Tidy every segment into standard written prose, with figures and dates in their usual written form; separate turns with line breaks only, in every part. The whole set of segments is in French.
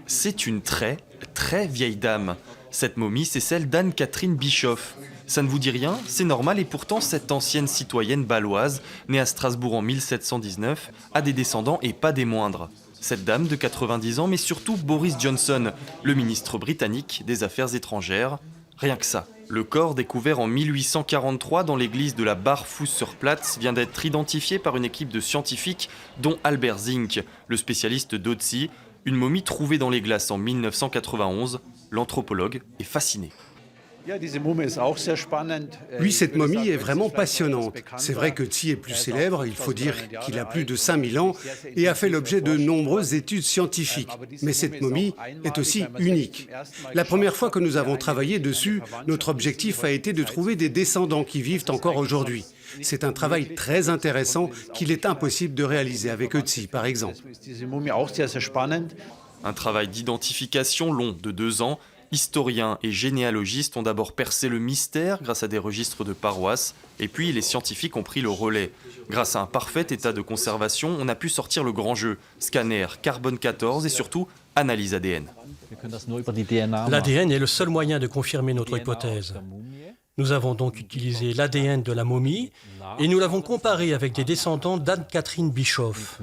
C'est une très, très vieille dame. Cette momie, c'est celle d'Anne-Catherine Bischoff. Ça ne vous dit rien? C'est normal, et pourtant cette ancienne citoyenne bâloise, née à Strasbourg en 1719, a des descendants et pas des moindres. Cette dame de 90 ans, mais surtout Boris Johnson, le ministre britannique des Affaires étrangères. Rien que ça. Le corps découvert en 1843 dans l'église de la Barfußerplatz vient d'être identifié par une équipe de scientifiques, dont Albert Zink, le spécialiste d'Otzi, une momie trouvée dans les glaces en 1991. L'anthropologue est fasciné.
Oui, cette momie est vraiment passionnante. C'est vrai que Tsi est plus célèbre, il faut dire qu'il a plus de 5000 ans et a fait l'objet de nombreuses études scientifiques. Mais cette momie est aussi unique. La première fois que nous avons travaillé dessus, notre objectif a été de trouver des descendants qui vivent encore aujourd'hui. C'est un travail très intéressant qu'il est impossible de réaliser avec Tsi, par exemple.
Un travail d'identification long de 2 ans. Historiens et généalogistes ont d'abord percé le mystère grâce à des registres de paroisses, et puis les scientifiques ont pris le relais. Grâce à un parfait état de conservation, on a pu sortir le grand jeu, scanner, carbone 14 et surtout analyse ADN.
L'ADN est le seul moyen de confirmer notre hypothèse. Nous avons donc utilisé l'ADN de la momie et nous l'avons comparé avec des descendants d'Anne-Catherine Bischoff.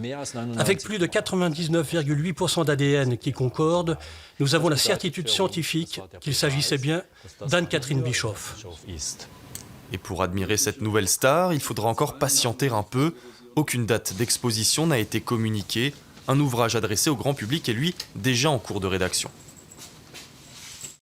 Avec plus de 99,8% d'ADN qui concordent, nous avons la certitude scientifique qu'il s'agissait bien d'Anne-Catherine Bischoff.
Et pour admirer cette nouvelle star, il faudra encore patienter un peu. Aucune date d'exposition n'a été communiquée. Un ouvrage adressé au grand public est lui déjà en cours de rédaction.